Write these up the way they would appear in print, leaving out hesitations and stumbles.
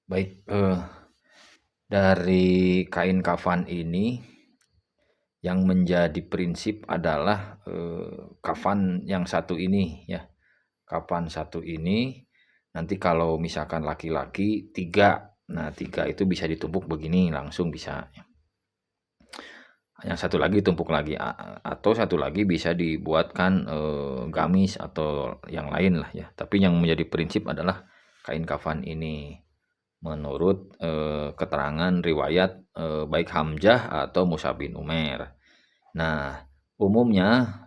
Baik, dari kain kafan ini yang menjadi prinsip adalah, kafan yang satu ini ya, kafan satu ini nanti kalau misalkan laki-laki 3, nah 3 itu bisa ditumpuk begini langsung bisa. Yang satu lagi tumpuk lagi atau satu lagi bisa dibuatkan, gamis atau yang lain lah ya, tapi yang menjadi prinsip adalah kain kafan ini. Menurut, keterangan riwayat, baik Hamzah atau Mus'ab bin Umair. Nah, umumnya,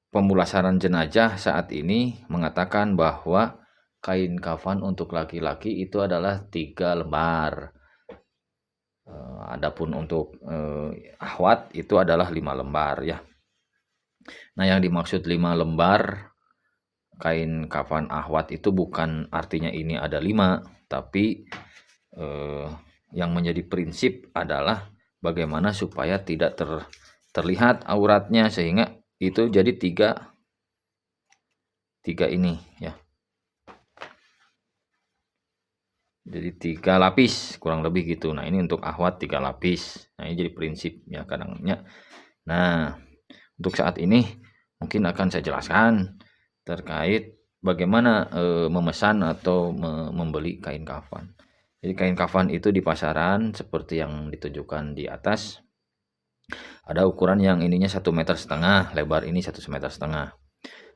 pemulasaran jenazah saat ini mengatakan bahwa kain kafan untuk laki-laki itu adalah 3 lembar. Adapun untuk, akhwat itu adalah 5 lembar ya. Nah, yang dimaksud 5 lembar kain kafan akhwat itu bukan artinya ini ada 5, tapi yang menjadi prinsip adalah bagaimana supaya tidak terlihat auratnya, sehingga itu jadi tiga ini ya. Jadi 3 lapis kurang lebih gitu. Nah, ini untuk akhwat 3 lapis. Nah, ini jadi prinsip ya kadangnya. Nah, untuk saat ini mungkin akan saya jelaskan terkait bagaimana memesan atau membeli kain kafan. Jadi kain kafan itu di pasaran seperti yang ditunjukkan di atas. Ada ukuran yang ininya 1,5 meter, lebar ini 1,5 meter.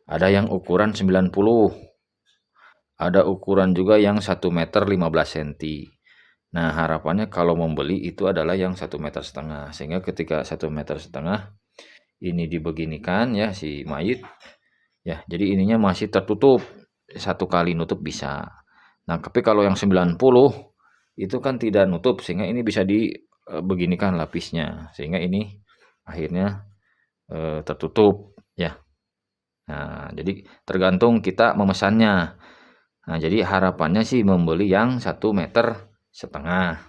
Ada yang ukuran 90. Ada ukuran juga yang 1,15 meter. Nah, harapannya kalau membeli itu adalah yang 1,5 meter, sehingga ketika 1,5 meter ini dibeginikan ya si mayit ya, jadi ininya masih tertutup, satu kali nutup bisa. Nah, tapi kalau yang 90 itu kan tidak nutup, sehingga ini bisa dibeginikan lapisnya, sehingga ini akhirnya tertutup ya. Nah, jadi tergantung kita memesannya. Nah, jadi harapannya sih membeli yang 1,5 meter. 1,5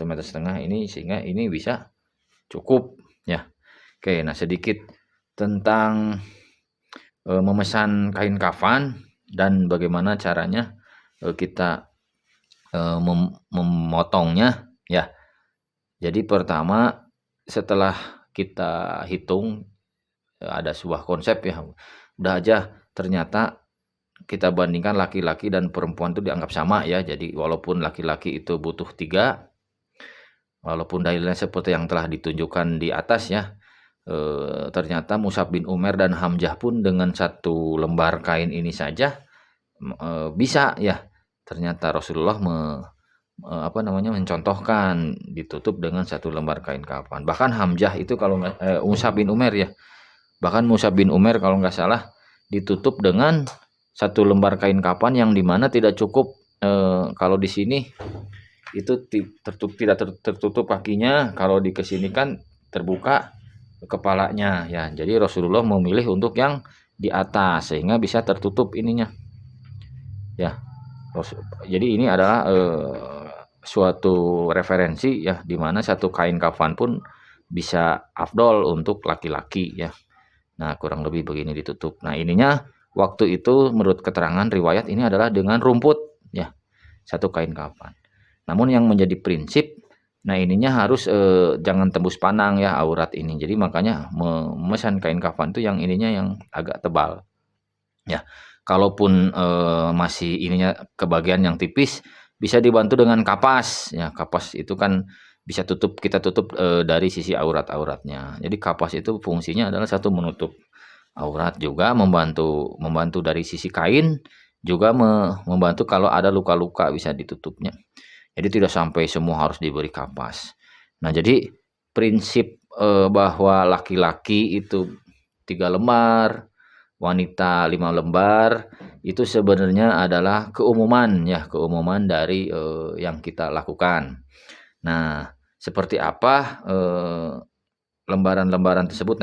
meter ini sehingga ini bisa cukup ya. Oke, nah sedikit tentang memesan kain kafan dan bagaimana caranya kita memotongnya ya. Jadi pertama setelah kita hitung ada sebuah konsep ya. Udah aja ternyata kita bandingkan laki-laki dan perempuan itu dianggap sama ya. Jadi walaupun laki-laki itu butuh 3, walaupun dalilnya seperti yang telah ditunjukkan di atas ya, ternyata Mus'ab bin Umair dan Hamzah pun dengan 1 lembar kain ini saja bisa ya. Ternyata Rasulullah mencontohkan ditutup dengan 1 lembar kain kafan. Bahkan Hamzah itu kalau Mus'ab bin Umair ya. Bahkan Mus'ab bin Umair kalau nggak salah ditutup dengan 1 lembar kain kafan yang dimana tidak cukup, kalau di sini itu tidak tertutup kakinya, kalau di kesini kan terbuka kepalanya ya. Jadi Rasulullah memilih untuk yang di atas sehingga bisa tertutup ininya ya. Jadi ini adalah suatu referensi ya, dimana 1 kain kafan pun bisa afdol untuk laki-laki ya. Nah, kurang lebih begini ditutup. Nah, ininya waktu itu menurut keterangan riwayat ini adalah dengan rumput ya, 1 kain kafan. Namun yang menjadi prinsip, nah ininya harus jangan tembus pandang ya aurat ini. Jadi makanya memesan kain kafan itu yang ininya yang agak tebal ya. Kalaupun masih ininya kebagian yang tipis, bisa dibantu dengan kapas ya. Kapas itu kan bisa kita tutup dari sisi aurat-auratnya. Jadi kapas itu fungsinya adalah satu menutup aurat, juga membantu dari sisi kain, juga membantu kalau ada luka-luka bisa ditutupnya. Jadi tidak sampai semua harus diberi kapas. Nah, jadi prinsip bahwa laki-laki itu 3 lembar, wanita 5 lembar, itu sebenarnya adalah keumuman ya, keumuman dari yang kita lakukan. Nah, seperti apa lembaran-lembaran tersebut,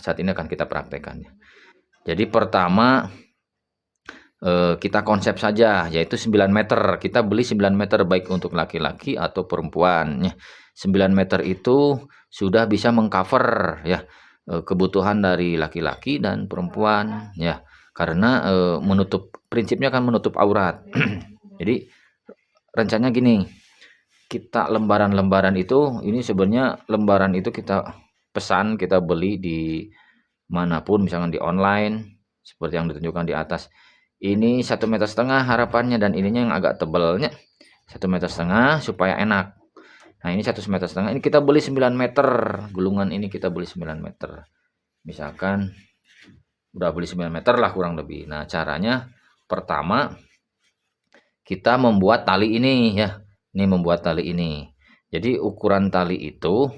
saat ini akan kita praktekkan ya. Jadi pertama kita konsep saja, yaitu 9 meter. Kita beli 9 meter baik untuk laki-laki atau perempuan ya. 9 meter itu sudah bisa mengcover ya kebutuhan dari laki-laki dan perempuan ya. karena prinsipnya kan menutup aurat. Jadi rencananya gini, kita lembaran-lembaran itu, ini sebenarnya lembaran itu kita pesan, kita beli di manapun, misalkan di online seperti yang ditunjukkan di atas. Ini 1,5 meter harapannya, dan ininya yang agak tebalnya 1,5 meter supaya enak. Nah ini 1,5 meter, ini kita beli 9 meter, gulungan ini kita beli 9 meter, misalkan udah beli 9 meter lah kurang lebih. Nah caranya pertama kita membuat tali ini ya, ini membuat tali ini. Jadi ukuran tali itu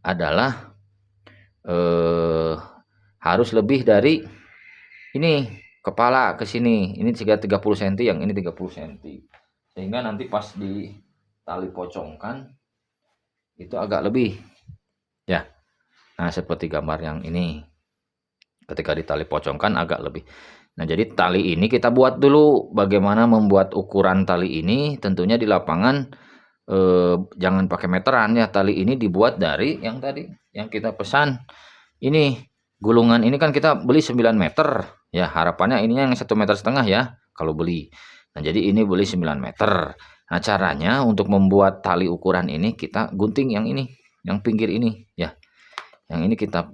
adalah harus lebih dari ini kepala ke sini, ini 30 cm, yang ini 30 cm, sehingga nanti pas di tali pocongkan itu agak lebih ya. Nah seperti gambar yang ini, ketika di tali pocongkan agak lebih. Nah jadi tali ini kita buat dulu. Bagaimana membuat ukuran tali ini, tentunya di lapangan jangan pakai meteran ya. Tali ini dibuat dari yang tadi yang kita pesan. Ini gulungan ini kan kita beli 9 meter ya, harapannya ininya yang 1,5 meter ya kalau beli. Nah jadi ini beli 9 meter. Nah caranya untuk membuat tali ukuran ini, kita gunting yang ini, yang pinggir ini ya, yang ini kita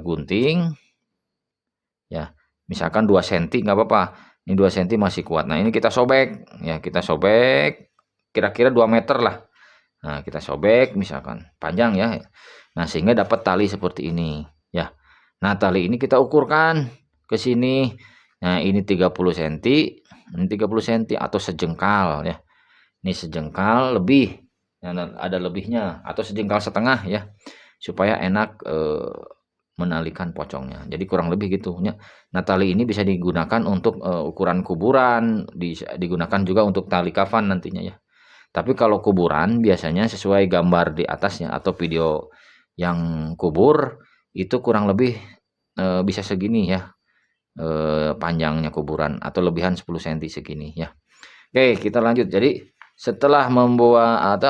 gunting ya, misalkan 2 cm nggak apa-apa, ini 2 cm masih kuat. Nah ini kita sobek ya, kita sobek kira-kira 2 meter lah. Nah kita sobek misalkan panjang ya, nah sehingga dapat tali seperti ini ya. Nah tali ini kita ukurkan ke sini, nah ini 30 cm, ini 30 cm atau sejengkal ya, ini sejengkal lebih ya, ada lebihnya, atau sejengkal setengah ya, supaya enak menalikan pocongnya. Jadi kurang lebih gitu ya. Nah tali ini bisa digunakan untuk ukuran kuburan, digunakan juga untuk tali kafan nantinya ya. Tapi kalau kuburan biasanya sesuai gambar di atasnya atau video yang kubur itu kurang lebih bisa segini ya, panjangnya kuburan, atau lebihan 10 cm segini ya. Oke kita lanjut. Jadi setelah membuat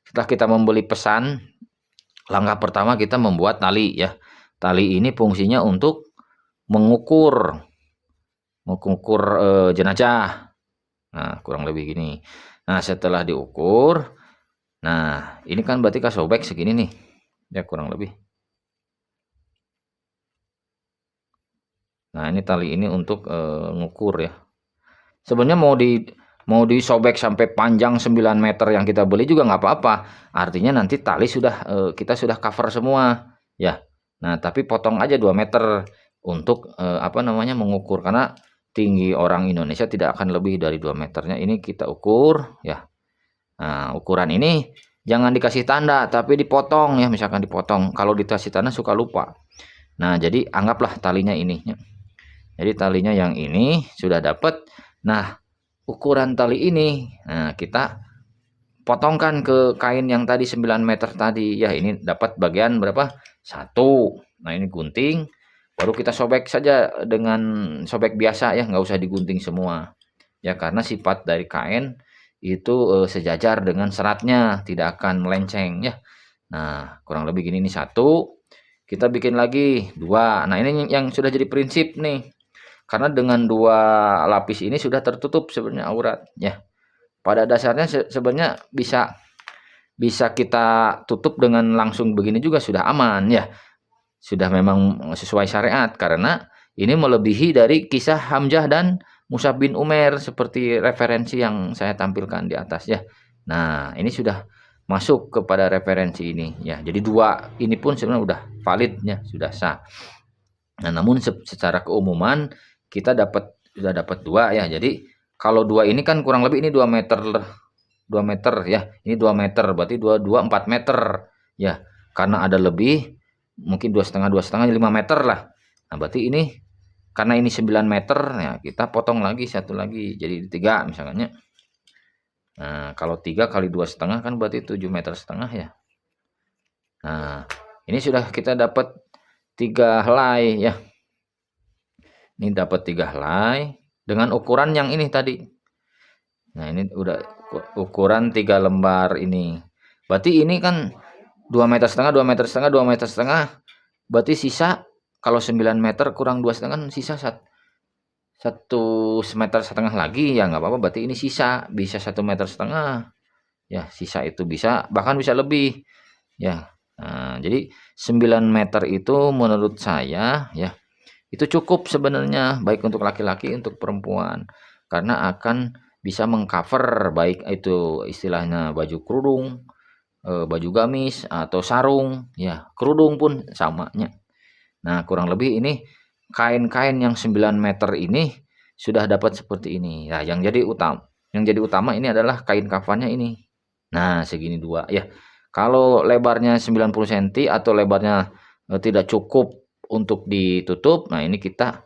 setelah kita membeli pesan, langkah pertama kita membuat tali ya. Tali ini fungsinya untuk mengukur jenazah. Nah kurang lebih gini. Nah setelah diukur, nah ini kan berarti kasobek segini nih ya, kurang lebih. Nah ini tali ini untuk ngukur ya. Sebenarnya mau disobek sampai panjang 9 meter yang kita beli juga nggak apa-apa. Artinya nanti tali sudah kita sudah cover semua ya. Nah tapi potong aja 2 meter untuk mengukur, karena tinggi orang Indonesia tidak akan lebih dari 2 meternya. Ini kita ukur ya. Nah ukuran ini jangan dikasih tanda tapi dipotong ya, misalkan dipotong. Kalau dikasih tanda suka lupa. Nah jadi anggaplah talinya ini ya. Jadi talinya yang ini sudah dapat. Nah ukuran tali ini, nah kita potongkan ke kain yang tadi 9 meter tadi ya. Ini dapat bagian berapa? 1. Nah ini gunting, baru kita sobek saja dengan sobek biasa ya, nggak usah digunting semua ya, karena sifat dari kain itu sejajar dengan seratnya, tidak akan melenceng ya. Nah kurang lebih gini nih 1, kita bikin lagi 2. Nah ini yang sudah jadi prinsip nih, karena dengan 2 lapis ini sudah tertutup sebenarnya aurat ya. Pada dasarnya sebenarnya bisa kita tutup dengan langsung begini juga sudah aman ya. Sudah memang sesuai syariat, karena ini melebihi dari kisah Hamzah dan Mus'ab bin Umair seperti referensi yang saya tampilkan di atas ya. Nah ini sudah masuk kepada referensi ini ya. Jadi 2 ini pun sebenarnya udah valid ya, sudah sah. Nah namun secara keumuman kita sudah dapat 2 ya. Jadi kalau 2 ini kan kurang lebih ini 2 meter ya. Ini 2 meter berarti 4 meter ya. Karena ada lebih, mungkin 2,5 5 meter lah. Nah berarti ini karena ini 9 meter ya, kita potong lagi 1 lagi jadi 3 misalnya. Nah kalau 3 kali 2,5 kan berarti 7,5 meter ya. Nah ini sudah kita dapat 3 helai ya. Ini dapat 3 helai dengan ukuran yang ini tadi. Nah ini udah ukuran 3 lembar ini. Berarti ini kan 2,5 meter, 2,5 meter, 2,5 meter. Berarti sisa kalau 9 meter kurang 2,5 kan sisa 1,5 meter lagi ya nggak apa-apa, berarti ini sisa bisa 1,5 meter ya, sisa itu bisa bahkan bisa lebih ya. Nah, jadi 9 meter itu menurut saya ya itu cukup sebenarnya, baik untuk laki-laki untuk perempuan, karena akan bisa mengcover baik itu istilahnya baju kerudung, baju gamis atau sarung ya, kerudung pun samanya. Nah, kurang lebih ini kain-kain yang 9 meter ini sudah dapat seperti ini. Nah, yang jadi utama ini adalah kain kafannya ini. Nah, segini dua ya. Kalau lebarnya 90 cm atau lebarnya tidak cukup untuk ditutup, nah ini kita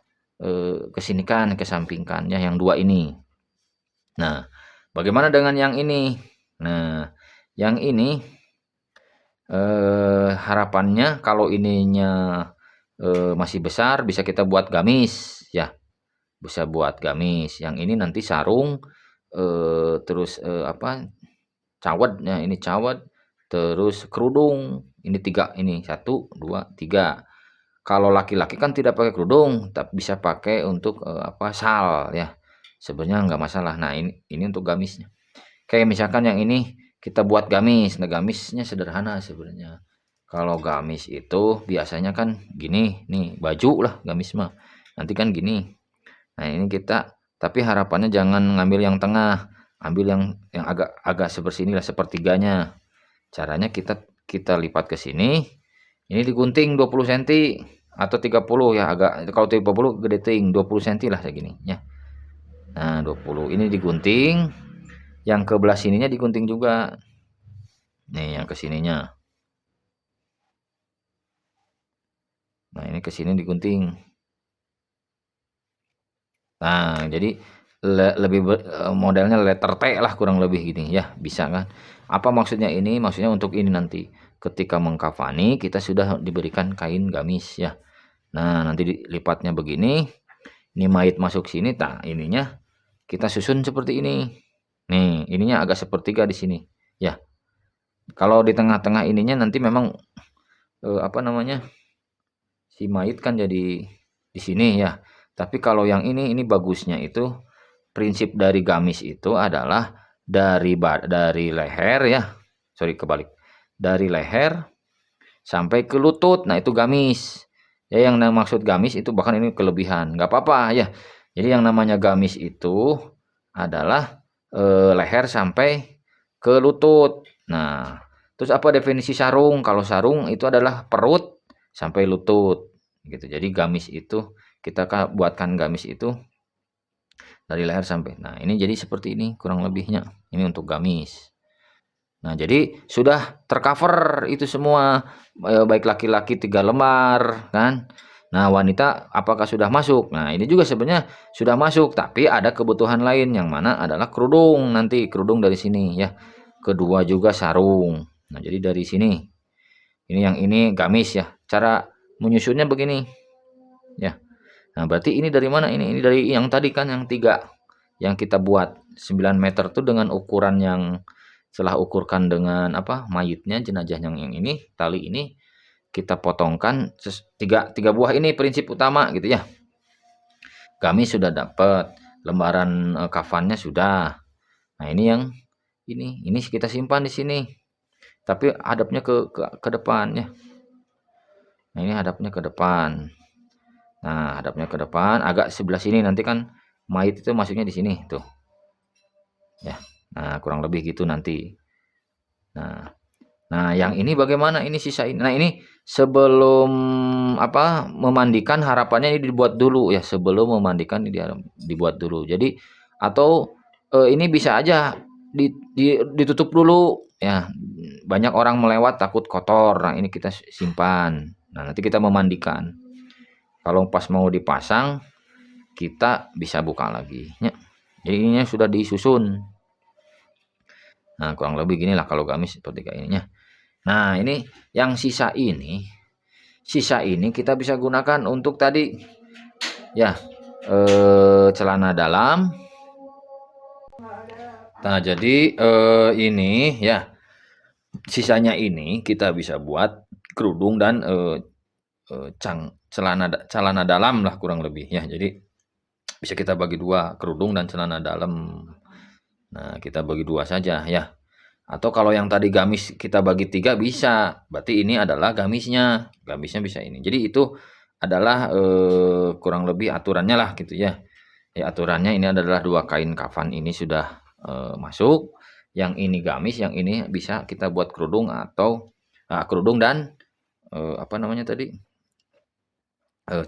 kesinikan, kesampingkan ya yang dua ini. Nah, bagaimana dengan yang ini? Nah, yang ini harapannya kalau ininya masih besar bisa kita buat gamis ya, bisa buat gamis. Yang ini nanti sarung, terus apa, cawat ya, ini cawat, terus kerudung. Ini 3 ini, 1, 2, 3. Kalau laki-laki kan tidak pakai kerudung, tapi bisa pakai untuk apa, sal ya. Sebenarnya nggak masalah. Nah, ini untuk gamisnya. Kayak misalkan yang ini kita buat gamis. Nah, gamisnya sederhana sebenarnya. Kalau gamis itu biasanya kan gini, nih baju lah gamis mah. Nanti kan gini. Nah, ini kita tapi harapannya jangan ngambil yang tengah, ambil yang agak seperti inilah sepertiganya. Caranya kita kita lipat ke sini. Ini digunting 20 cm atau 30 ya, agak kalau 30 gede ting 20 cm lah segini ya. Nah, 20 ini digunting, yang ke belah sininya digunting juga. Nih, yang ke sininya. Nah, ini ke sini digunting. Nah, jadi lebih modelnya letter T lah kurang lebih gini ya, bisa kan? Apa maksudnya ini? Maksudnya untuk ini nanti ketika mengkafani kita sudah diberikan kain gamis ya. Nah, nanti dilipatnya begini, ini mait masuk sini, tak ininya kita susun seperti ini. Nih, ininya agak sepertiga di sini ya. Kalau di tengah-tengah ininya nanti memang apa namanya? Si mait kan jadi di sini ya. Tapi kalau yang ini bagusnya itu prinsip dari gamis itu adalah dari leher ya. Sorry kebalik. Dari leher sampai ke lutut. Nah, itu gamis. Ya, yang maksud gamis itu bahkan ini kelebihan. Nggak apa-apa ya. Jadi yang namanya gamis itu adalah leher sampai ke lutut. Nah, terus apa definisi sarung? Kalau sarung itu adalah perut sampai lutut gitu. Jadi gamis itu kita buatkan gamis itu dari leher sampai. Nah, ini jadi seperti ini kurang lebihnya. Ini untuk gamis. Nah, jadi sudah tercover itu semua, baik laki-laki 3 lembar kan. Nah, wanita apakah sudah masuk? Nah, ini juga sebenarnya sudah masuk, tapi ada kebutuhan lain yang mana adalah kerudung, nanti kerudung dari sini ya. Kedua juga sarung. Nah, jadi dari sini. Ini yang ini gamis ya. Cara menyusunnya begini ya. Nah, berarti ini dari mana ini? Ini dari yang tadi kan yang 3 yang kita buat 9 meter tuh dengan ukuran yang setelah ukurkan dengan apa mayitnya jenazah yang ini tali ini kita potongkan tiga buah ini prinsip utama gitu ya. Gamis sudah dapat, lembaran kafannya sudah. Nah, ini yang ini kita simpan di sini. Tapi hadapnya ke depan ya. Nah, ini hadapnya ke depan. Nah, hadapnya ke depan, agak sebelah sini nanti kan mayit itu masuknya di sini tuh. Ya. Nah, kurang lebih gitu nanti. Nah, yang ini bagaimana? Ini sisain. Nah, ini sebelum apa memandikan harapannya ini dibuat dulu ya, sebelum memandikan ini dibuat dulu. Jadi atau ini bisa aja ditutup dulu ya. Banyak orang melewat takut kotor. Nah, ini kita simpan. Nah, nanti kita memandikan. Kalau pas mau dipasang kita bisa buka lagi ya. Jadi ininya sudah disusun. Nah, kurang lebih gini lah kalau gamis seperti kayak ininya. Nah, ini yang sisa ini kita bisa gunakan untuk tadi ya celana dalam. Nah, jadi ini ya sisanya ini kita bisa buat kerudung dan celana dalam lah kurang lebih ya. Jadi bisa kita bagi dua, kerudung dan celana dalam. Nah, kita bagi dua saja ya. Atau kalau yang tadi gamis kita bagi tiga bisa, berarti ini adalah gamisnya, gamisnya bisa ini. Jadi itu adalah kurang lebih aturannya lah gitu ya. Ya aturannya ini adalah dua kain kafan ini sudah masuk, yang ini gamis, yang ini bisa kita buat kerudung atau kerudung dan apa namanya tadi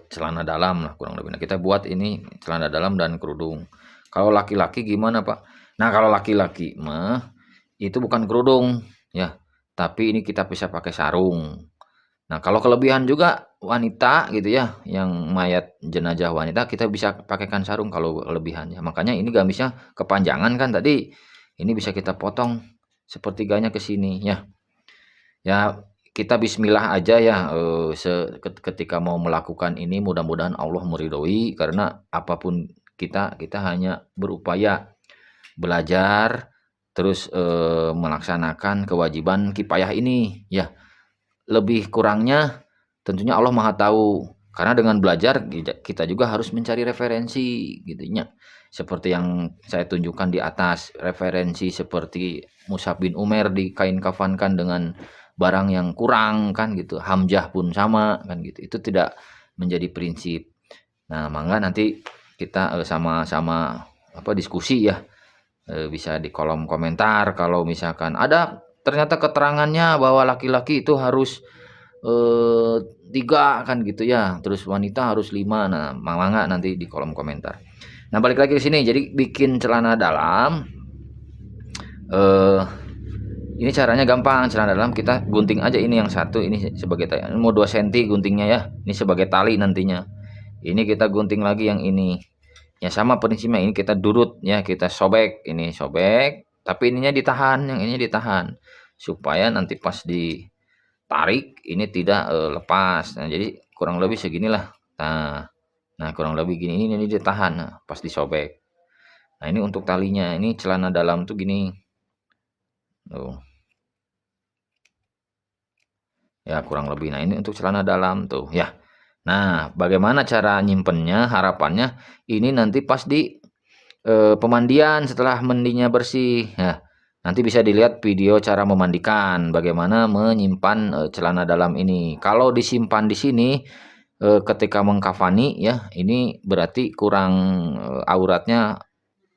celana dalam lah kurang lebih. Nah kita buat ini celana dalam dan kerudung. Kalau laki-laki gimana Pak? Nah kalau laki-laki mah itu bukan kerudung ya, tapi ini kita bisa pakai sarung. Nah kalau kelebihan juga wanita gitu ya, yang mayat jenazah wanita kita bisa pakaikan sarung kalau kelebihannya. Makanya ini gamisnya kepanjangan kan tadi, ini bisa kita potong sepertiganya ke sini ya. Ya kita bismillah aja ya ketika mau melakukan ini, mudah-mudahan Allah meridhoi, karena apapun kita hanya berupaya belajar terus melaksanakan kewajiban kifayah ini ya. Lebih kurangnya tentunya Allah Maha tahu, karena dengan belajar kita juga harus mencari referensi gitu nya. Seperti yang saya tunjukkan di atas, referensi seperti Mus'ab bin Umair dikain-kafankan dengan barang yang kurang kan gitu. Hamzah pun sama kan gitu. Itu tidak menjadi prinsip. Nah, mangga nanti kita sama-sama diskusi ya. Bisa di kolom komentar kalau misalkan ada ternyata keterangannya bahwa laki-laki itu harus 3 kan gitu ya, terus wanita harus 5. Nah, mangga nanti di kolom komentar. Nah, balik lagi ke sini. Jadi bikin celana dalam ini caranya gampang. Celana dalam kita gunting aja ini yang satu, ini sebagai tali. Mau 2 cm guntingnya ya. Ini sebagai tali nantinya. Ini kita gunting lagi yang ini. Ya sama prinsipnya, ini kita durut ya, kita sobek, ini sobek, tapi ininya ditahan, yang ini ditahan supaya nanti pas ditarik ini tidak lepas. Nah, jadi kurang lebih seginilah. Nah kurang lebih gini, ini ditahan nah, pas disobek. Nah ini untuk talinya, ini celana dalam tuh gini. Tuh. Ya kurang lebih. Nah ini untuk celana dalam tuh ya. Nah bagaimana cara nyimpennya? Harapannya ini nanti pas di pemandian, setelah mandinya bersih ya. Nanti bisa dilihat video cara memandikan, bagaimana menyimpan celana dalam ini. Kalau disimpan di sini ketika mengkafani ya, ini berarti kurang auratnya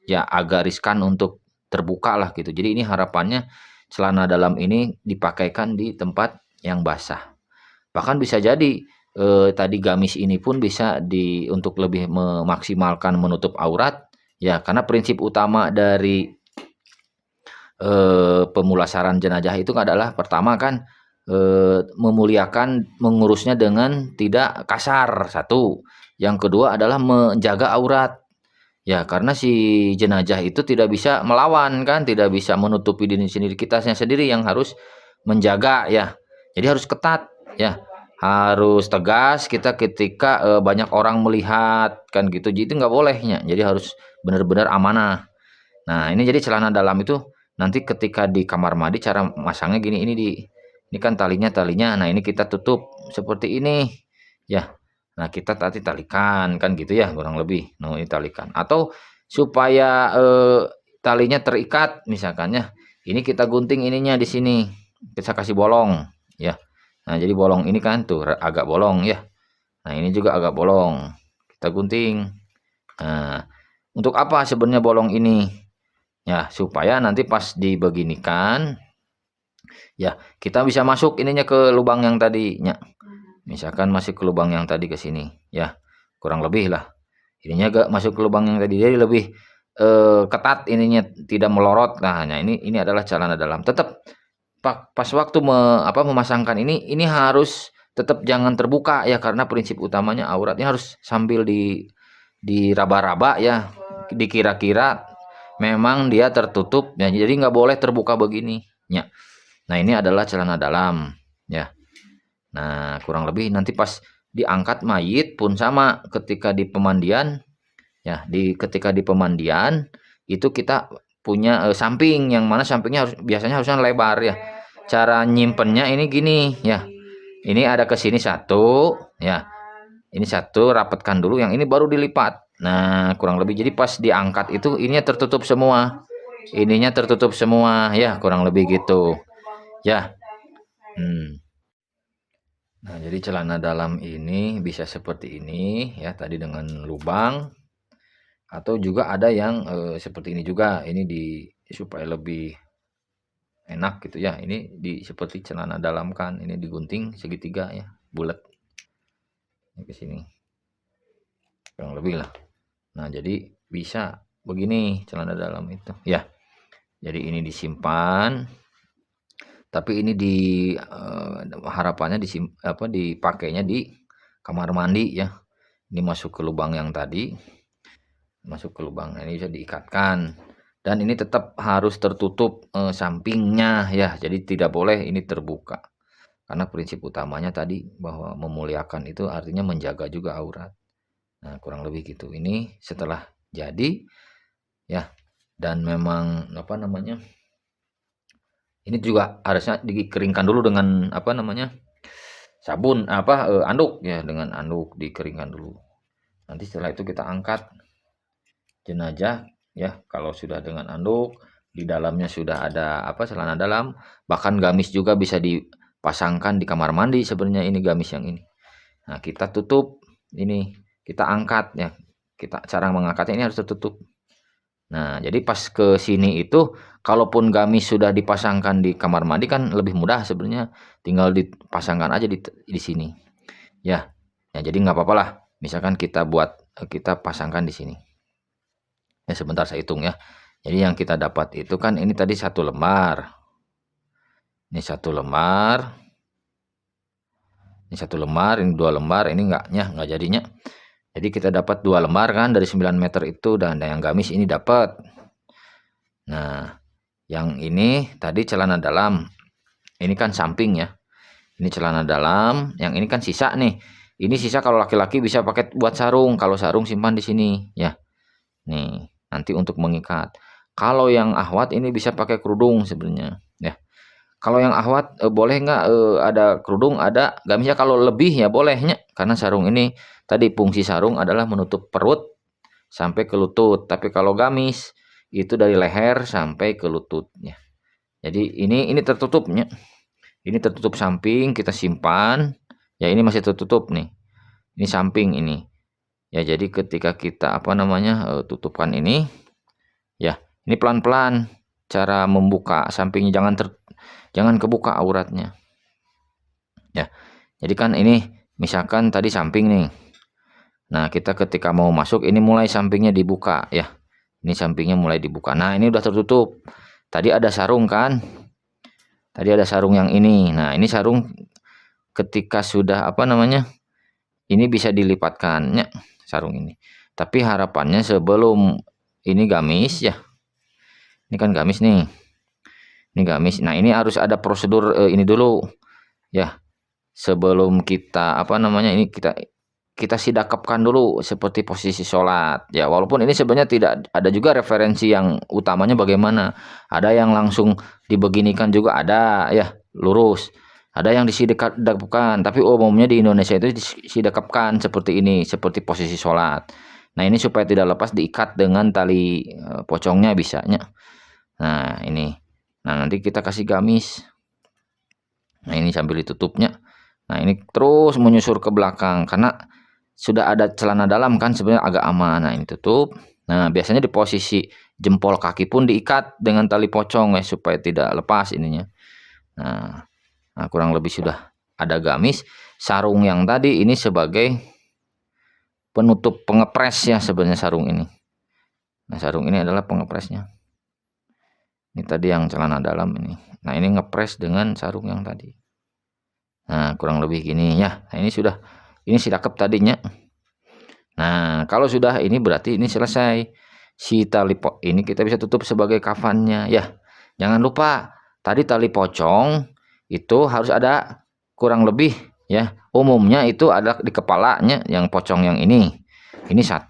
ya, agak riskan untuk terbuka lah gitu. Jadi ini harapannya celana dalam ini dipakaikan di tempat yang basah. Bahkan bisa jadi tadi gamis ini pun bisa untuk lebih memaksimalkan menutup aurat ya, karena prinsip utama dari pemulasaran jenazah itu adalah pertama kan memuliakan, mengurusnya dengan tidak kasar, satu. Yang kedua adalah menjaga aurat. Ya, karena si jenazah itu tidak bisa melawan kan, tidak bisa menutupi diri sendiri, kitanya sendiri yang harus menjaga ya. Jadi harus ketat ya. Harus tegas kita ketika banyak orang melihat kan gitu. Jadi nggak bolehnya. Jadi harus benar-benar amanah. Nah, ini jadi celana dalam itu nanti ketika di kamar mandi cara masangnya gini, ini kan talinya. Nah, ini kita tutup seperti ini ya. Nah, kita tadi talikan kan gitu ya, kurang lebih. Nah, ini talikan. Atau supaya talinya terikat misalkannya, ini kita gunting ininya di sini. Kita kasih bolong ya. Nah, jadi bolong ini kan tuh agak bolong ya. Nah, ini juga agak bolong. Kita gunting. Nah, untuk apa sebenarnya bolong ini? Ya, supaya nanti pas dibeginikan ya, kita bisa masuk ininya ke lubang yang tadinya. Misalkan masuk ke lubang yang tadi ke sini ya. Kurang lebih lah. Ininya gak masuk ke lubang yang tadi, jadi lebih ketat ininya, tidak melorot. Nah, ini adalah celana dalam. Tetap pas waktu memasangkan ini harus tetap jangan terbuka ya, karena prinsip utamanya auratnya harus sambil diraba-raba ya, dikira-kira memang dia tertutup ya, jadi nggak boleh terbuka begini ya. Nah ini adalah celana dalam ya. Nah kurang lebih nanti pas diangkat mayit pun sama, ketika di pemandian ya, ketika di pemandian itu kita punya samping, yang mana sampingnya biasanya lebar ya. Cara nyimpennya ini gini ya. Ini ada ke sini satu ya. Ini satu rapatkan dulu, yang ini baru dilipat. Nah, kurang lebih jadi pas diangkat itu ininya tertutup semua. Ininya tertutup semua ya, kurang lebih gitu. Ya. Nah, jadi celana dalam ini bisa seperti ini ya, tadi dengan lubang, atau juga ada yang seperti ini juga. Ini supaya lebih enak gitu ya. Ini seperti celana dalam kan, ini digunting segitiga ya, bulat. Ini ke sini. Kurang lebih lah. Nah, jadi bisa begini celana dalam itu ya. Jadi ini disimpan, tapi ini harapannya dipakainya di kamar mandi ya. Ini masuk ke lubang yang tadi, masuk ke lubang ini bisa diikatkan, dan ini tetap harus tertutup sampingnya ya. Jadi tidak boleh ini terbuka, karena prinsip utamanya tadi bahwa memuliakan itu artinya menjaga juga aurat. Nah, kurang lebih gitu. Ini setelah jadi ya, dan memang apa namanya, ini juga harusnya dikeringkan dulu dengan apa namanya, sabun anduk ya, dengan anduk dikeringkan dulu. Nanti setelah itu kita angkat jenazah ya, kalau sudah dengan anduk, di dalamnya sudah ada celana dalam, bahkan gamis juga bisa dipasangkan di kamar mandi sebenarnya, ini gamis yang ini. Nah, kita tutup ini, kita angkat ya. Cara mengangkatnya ini harus tertutup. Nah, jadi pas ke sini itu, kalaupun gamis sudah dipasangkan di kamar mandi kan lebih mudah sebenarnya, tinggal dipasangkan aja di sini. Ya. Ya, jadi nggak apa-apa lah. Misalkan kita pasangkan di sini. Ya, sebentar saya hitung ya. Jadi yang kita dapat itu kan ini tadi 1 lembar. Ini 1 lembar. Ini 1 lembar, ini 2 lembar, ini nggak jadinya. Jadi kita dapat 2 lembar kan dari 9 meter itu, dan yang gamis ini dapat. Nah, yang ini tadi celana dalam. Ini kan samping ya. Ini celana dalam, yang ini kan sisa nih. Ini sisa kalau laki-laki bisa pakai buat sarung. Kalau sarung simpan di sini ya. Nih, nanti untuk mengikat. Kalau yang ahwat ini bisa pakai kerudung sebenarnya ya. Kalau yang ahwat boleh nggak ada kerudung, ada gamisnya, kalau lebih ya bolehnya, karena sarung ini tadi fungsi sarung adalah menutup perut sampai ke lutut, tapi kalau gamis itu dari leher sampai ke lututnya. Jadi ini tertutupnya. Ini tertutup samping, kita simpan. Ya, ini masih tertutup nih. Ini samping ini. Ya, jadi ketika kita tutupkan ini ya, ini pelan-pelan cara membuka sampingnya, jangan kebuka auratnya. Ya. Jadi kan ini misalkan tadi samping nih. Nah, kita ketika mau masuk ini mulai sampingnya dibuka ya. Ini sampingnya mulai dibuka. Nah, ini udah tertutup. Tadi ada sarung kan? Tadi ada sarung yang ini. Nah, ini sarung ketika sudah ini bisa dilipatkannya sarung ini. Tapi harapannya sebelum ini gamis ya. Ini kan gamis nih. Ini gamis. Nah, ini harus ada prosedur ini dulu ya. Sebelum kita ini kita sidakapkan dulu seperti posisi sholat ya. Walaupun ini sebenarnya tidak ada juga referensi yang utamanya bagaimana. Ada yang langsung dibeginikan juga ada ya, lurus. Ada yang disidakapkan, tapi umumnya di Indonesia itu disidakapkan seperti ini, seperti posisi sholat. Nah, ini supaya tidak lepas diikat dengan tali pocongnya bisanya. Nah, ini. Nah, nanti kita kasih gamis. Nah, ini sambil ditutupnya. Nah, ini terus menyusur ke belakang karena sudah ada celana dalam kan, sebenarnya agak aman. Nah, ini tutup. Nah, biasanya di posisi jempol kaki pun diikat dengan tali pocong ya, supaya tidak lepas ininya. Nah, kurang lebih sudah ada gamis. Sarung yang tadi ini sebagai penutup pengepres ya sebenarnya sarung ini. Nah, sarung ini adalah pengepresnya. Ini tadi yang celana dalam ini. Nah, ini ngepres dengan sarung yang tadi. Nah, kurang lebih gini ya. Nah, ini sidakap tadinya. Nah, kalau sudah ini berarti ini selesai. Si tali ini kita bisa tutup sebagai kafannya ya. Jangan lupa tadi tali pocong itu harus ada kurang lebih ya. Umumnya itu ada di kepalanya yang pocong yang ini. Ini 1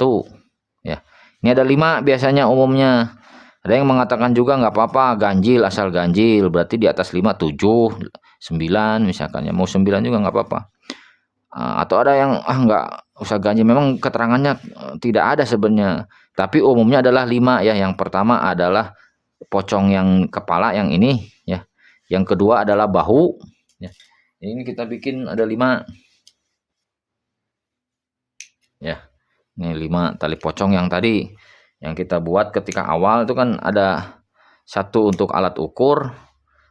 ya. Ini ada 5 biasanya umumnya. Ada yang mengatakan juga nggak apa-apa ganjil, asal ganjil berarti di atas 5, 7, 9 misalkan ya, mau 9 juga nggak apa-apa. Atau ada yang nggak usah ganjil, memang keterangannya tidak ada sebenarnya, tapi umumnya adalah 5 ya. Yang pertama adalah pocong yang kepala yang ini ya. Yang kedua adalah bahu ya. Ini kita bikin ada 5 ya. Ini 5 tali pocong yang tadi yang kita buat ketika awal itu kan ada satu untuk alat ukur,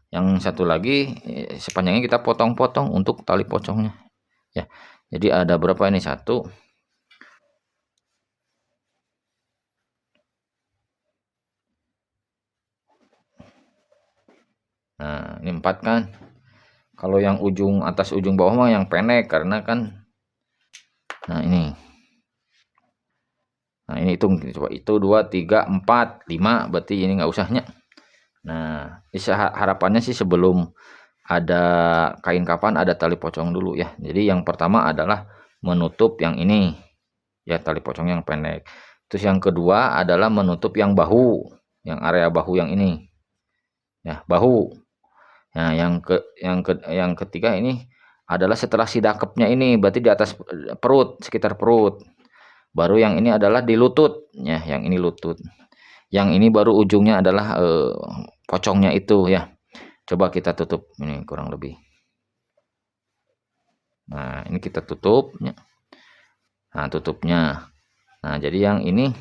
yang satu lagi sepanjangnya kita potong-potong untuk tali pocongnya ya. Jadi ada berapa ini? Satu. Nah, ini 4 kan. Kalau yang ujung atas ujung bawah mah yang pendek karena kan. Nah, ini. Nah, ini hitung coba, itu 2 3 4 5, berarti ini nggak usahnya. Nah, harapannya sih sebelum ada kain kapan ada tali pocong dulu ya. Jadi yang pertama adalah menutup yang ini ya, tali pocong yang pendek. Terus yang kedua adalah menutup yang bahu, yang area bahu yang ini. Ya, bahu. Nah, yang ketiga ini adalah setelah si dakepnya ini, berarti di atas perut, sekitar perut. Baru yang ini adalah di lutut, ya, yang ini lutut. Yang ini baru ujungnya adalah pocongnya itu ya. Coba kita tutup ini kurang lebih. Nah, ini kita tutup. Nah, tutupnya. Nah, jadi yang ini